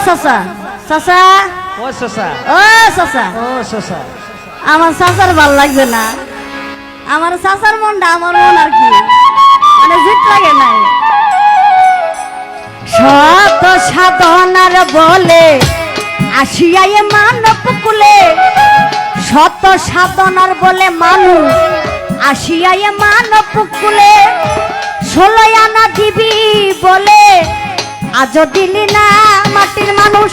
চাচা চাচা ও চাচা ও চাচা ও চাচা আমার চাচার ভাল লাগছে না। আমার চাচার মনটা আমার মন আর কি মানে জিত লাগে নাই। শত সাধনার বলে আসিয়াই মানব কুলে, শত সাধনার বলে মানুষ আসিয়াই মানব কুলে, 16 আনা দিবি বলে আজও দিলি না মাটির মানুষ,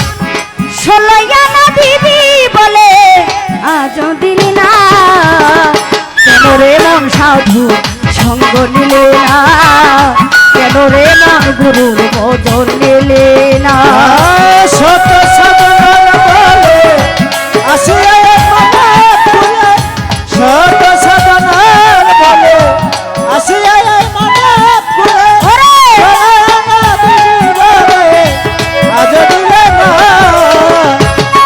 16 আনা দিবি বলে আজও দিলি না। কেন রে মন সাধু সঙ্গ নিলে না, কেন রে মন গুরুর ভজন নিলে না। শত সাধনার বলে আসিয়াই মানব কুলে, শত সাধনার বলে আসিয়াই মানব কুলে, আজ দিলে না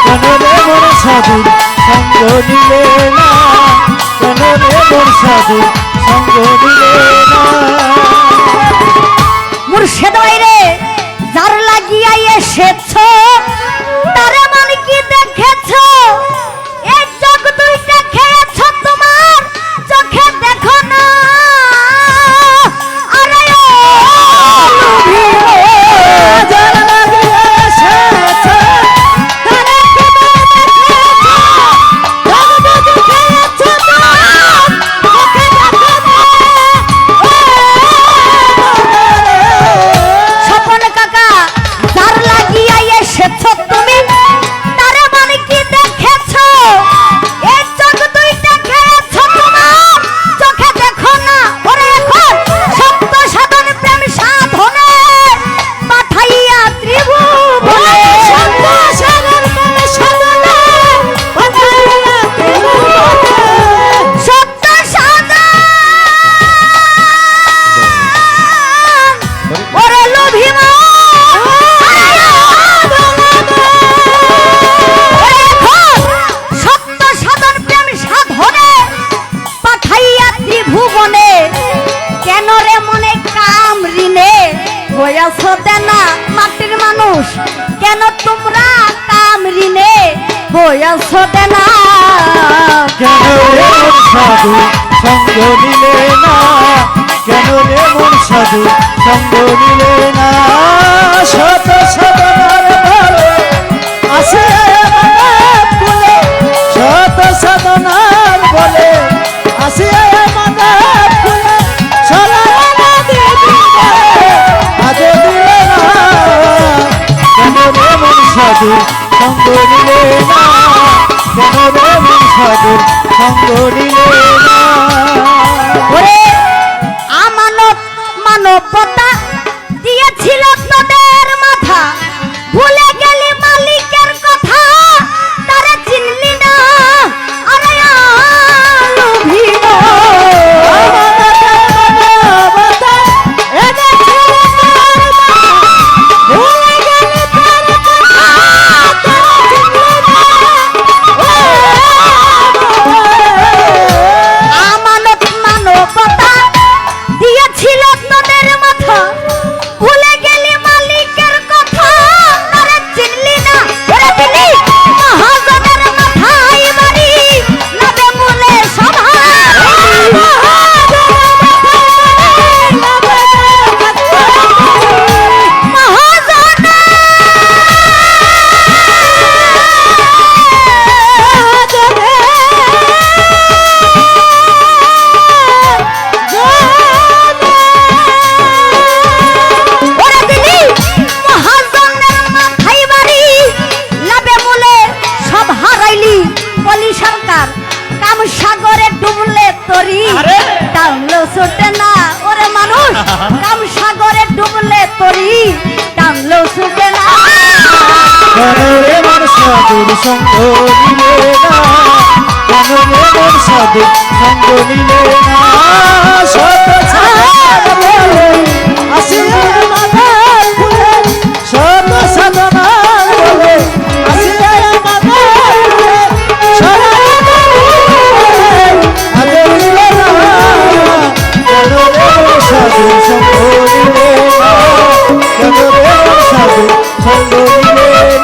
কেন রে মোর সাধু সঙ্গ নিলে না, কেন রে মোর সাধু সঙ্গ নিলে না। মুর্শিদ বাইরে যার লাগিয়া এসেছ তার মান কি দেখেছ, এই জগ দুইটা খেয়েছ তোমার চোখে দেখো না। আরে ও লোভী যার লাগিয়া এসেছ তারে কি দেখেছ, জগ দুইটা খেয়েছ তোমার চোখে দেখো না। স্বপন কাকা যার লাগিয়া এসেছ তুমি তার মানে কি দেখেছ, এই চোখ দুইটা খেয়েছ তোমার চোখে দেখো না। ওরে এখন সত্য সাধন প্রেম সাধনে পাঠাইয়া ত্রিভুবনে, সত্য সাধন প্রেম সাধনে পাঠাইয়া ত্রিভুবনে, সত্য সাধন ওরে লোভী মন, সত্য সাধন প্রেম সাধনে পাঠাইয়া ত্রিভুবনে, কেন রে মনে কাম ঋণে হইয়াছ দেনা মাটির মানুষ, কেন তোমরা কাম ঋণে হইয়াছ দেনা। কেন রে মোর সাধু সঙ্গ নিলে না, কেন রে মোর সাধু সঙ্গ নিলে না। শত সাধনার বলে আসিয়াই মানব কুলে, শত সাধনার বলে আসিয়াই মানব কুলে, 16 আনা দিবি বলে আজ দিলে না, কেন রে মোর সাধু সঙ্গ নিলে না, কেন রে মোর সাধু সঙ্গ নিলে না। ওরে আমানত মানবতা দিয়েছিল তোদের মাথা, ভুলে গেলি মালিকের কথা তারা চিনলি না। আরে লোভী আমানত মানবতা দিয়েছিল তোদের মাথা, ভুলে গেলি মালিকের কথা তারা চিনলি না। ওরে দিলি মহাজনের মাথায় বাড়ি নবে মূলে সভা, ওরে দিলি মহাজনের মাথায় বাড়ি লাভে মূলে সব হারাইলি। বলি সরকার কাম সাগরে ডুবলে তরি আরে! টানলেও ছুটে না। ওরে মানুষ কাম সাগরে ডুবলে তরি টানলেও ছুটে না। কেন রে মোর সাধুর সঙ্গ নিলে না, কেন রে মোর সাধু সঙ্গ নিলে না। শত সাধনার বলে আসিয়াই মানব কুলে, শত সাধনার বলে আসিয়াই মানব কুলে, 16 আনা দিবি বলে আজ দিলে না, কেন রে মোর সাধু সঙ্গ নিলে না, কেন রে মোর সাধু সঙ্গ নিলে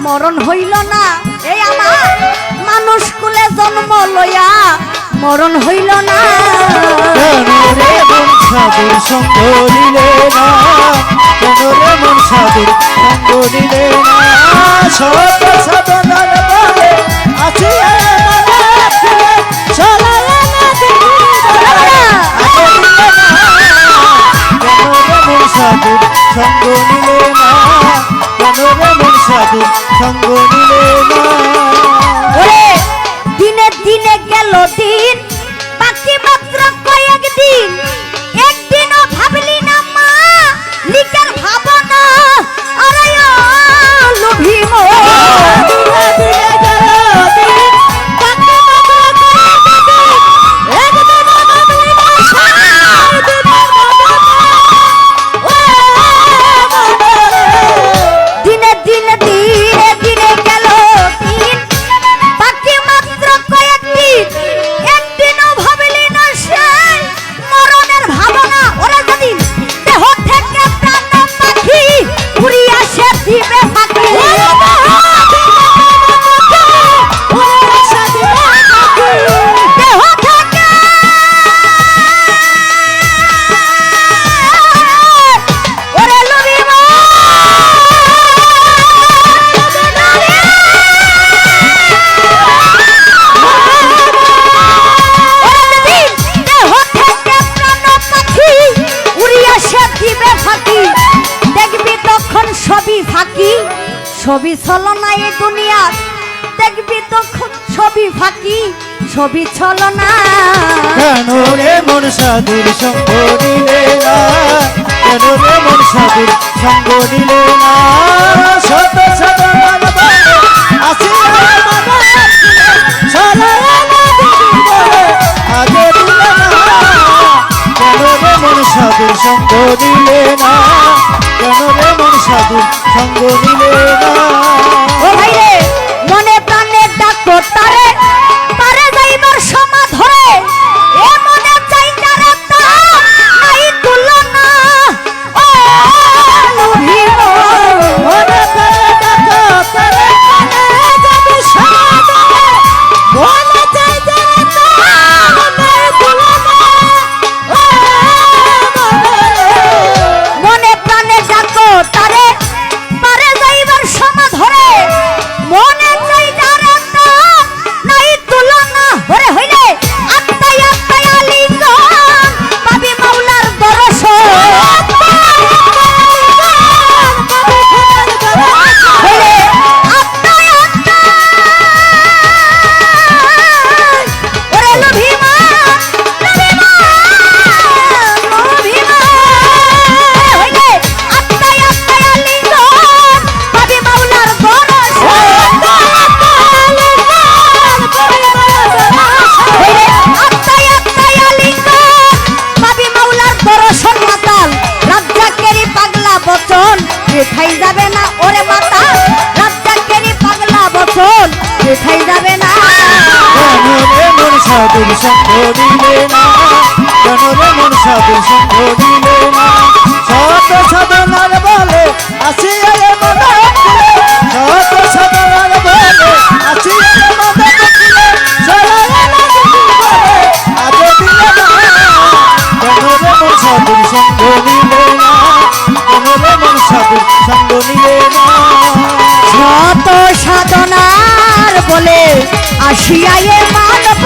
মরণ হইল না, এই আমার মানুষ কুলে জন্ম লইয়া মরণ হইল না। কেন রে মন সাধুর সঙ্গ নিলে না, কেন রে মন সাধুর সঙ্গ নিলে না, শত সাধনার বলে আছি চলায় না দিদি বলে আগে দিলে না, কেন রে মন সাধুর সঙ্গ নিলে না, কেন রে মন সাধুর সঙ্গ নিলে না। ওরে দিনে দিনে গেল দিন, বাকি মাত্র কয়েকদিন, একদিনও ভাবলি না মা লিকের ভাবনা, আরে লোভী মো দিনে দিনে দিনে দিনে গেল দিন, বাকি মাত্র কয়েকদিন, একদিনও ভাবলি না সেই মরণের ভাবনা। ওরা যদি দেহ থেকে প্রাণ পাখি উড়িয়া সে দিবে ফাঁকি, দেহ থেকে ওরে লুবি মা দেখবি তখন সবই ফাঁকি, সবই ছলনা এই দুনিয়া, দেখবি তখন সবই ফাঁকি, সবই ছলনা। কেন রে মন সাধুর সঙ্গ নিলে না, কেন রে মন সাধুর সঙ্গ নিলে না, শত সাধনার বলে আছি চলায় না দিদি বলে আগে দিলে না, কেন রে মন সাধুর সঙ্গ নিলে না, কেন রে মন সাধুর সঙ্গ নিলে না। ও ভাই রে, মনে প্রাণে ডাকো তারে, পারে যাইবার সমা ধরে, এ মনে চাই যারে তা নাই তুলনা। ও লোভী মো মনে প্রাণে ডাকো তারে, পারে যাবে সমা ধরে, মনে চাই যারে তা নাই তুলনা। ও মনে প্রাণে ডাকো তারে, পারে যাইবার সমা ধরে, মনে চাই যারে তা নাই তুলনা। ওরে হইলে আত্মায় আত্মায় আলিঙ্গন, পাবি মাওলার দর্শন। হইলে আত্মায় আত্মায়, ওরে লোভী মা, লোভী মা, লোভী মা। হইলে আত্মায় আত্মায় আলিঙ্গন, পাবি মাওলার দর্শন। হইলে আত্মায় আত্মায় আলিঙ্গন, পাবি মাওলার দর্শন। মাতাল রাজ্জাকেরই পাগলা বচন রেখাই যাবে না, ওরে মাতাল রাজ্জাকেরই পাগলা বচন রেখাই যাবে না। কেন রে মন সাধুর সঙ্গ নিলে না, কেন রে মন সাধুর সঙ্গ নিলে না, শত সাধনার বলে আছি মনে শত সাধনার বলে আছি মনে চলায় না দিদি বলে আগে দিলে না, কেন রে মন সাধুর সঙ্গ নিলে না, কেন রে মন সাধুর সঙ্গ নিলে না। শত সাধনার বলে আসিয়া এ মানব